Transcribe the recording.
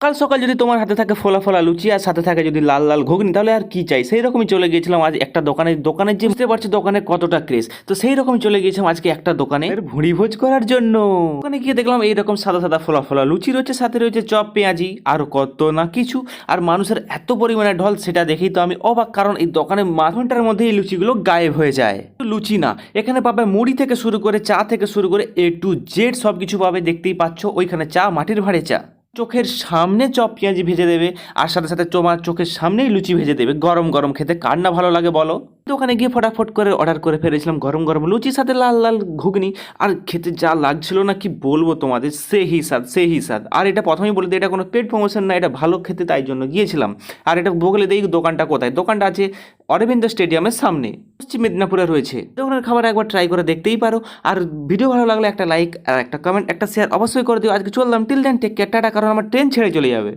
সকাল সকাল যদি তোমার হাতে থাকে ফোলা ফোলা লুচি আর সাথে থাকে যদি লাল লাল ঘুগনি, তাহলে আর কি চাই। সেই রকমই চলে গিয়েছিলাম আজ একটা দোকানের যে বুঝতে পারছি দোকানে কতটা ক্রেজ, তো সেই রকমই চলে গিয়েছিলাম আজকে একটা দোকানে ভুঁড়ি ভোজ করার জন্য। ওখানে গিয়ে দেখলাম এইরকম সাদা সাদা ফোলা ফোলা লুচি রয়েছে, সাথে রয়েছে চপ পেঁয়াজি আর কত না কিছু। আর মানুষের এত পরিমাণে ঢল, সেটা দেখেই তো আমি অবাক, কারণ এই দোকানে মাঝ ঘন্টার মধ্যে এই লুচিগুলো গায়েব হয়ে যায়। লুচি না, এখানে পাবে মুড়ি থেকে শুরু করে চা থেকে শুরু করে A to Z সব কিছু পাবে। দেখতেই পাচ্ছ ওইখানে চা, মাটির ভাঁড়ে চা, চোখের সামনে চপ পেঁয়াজি ভেজে দেবে, আর সাথে সাথে তোমার চোখের সামনেই লুচি ভেজে দেবে। গরম গরম খেতে কার না ভালো লাগে বলো। তো ওখানে গিয়ে ফটাফট করে অর্ডার করে ফেলেছিলাম গরম গরম লুচির সাথে লাল লাল ঘুগনি। আর খেতে যা লাগছিল না কি বলবো তোমাদের, সেই স্বাদ। আর এটা প্রথমেই বলে দিই, এটা কোনো পেড প্রমোশন না, এটা ভালো খেতে তাই জন্য গিয়েছিলাম। আর এটা বলে দিই দোকানটা কোথায়। দোকানটা আছে অরবিন্দ স্টেডিয়ামের সামনে, পশ্চিম মেদিনীপুরে রয়েছে। দোকানের খাবার একবার ট্রাই করে দেখতেই পারো। আর ভিডিও ভালো লাগলে একটা লাইক আর একটা কমেন্ট একটা শেয়ার অবশ্যই করে দিও। আজকে চললাম, till then take care, tata, কারণ আমার ট্রেন ছেড়ে চলে যাবে।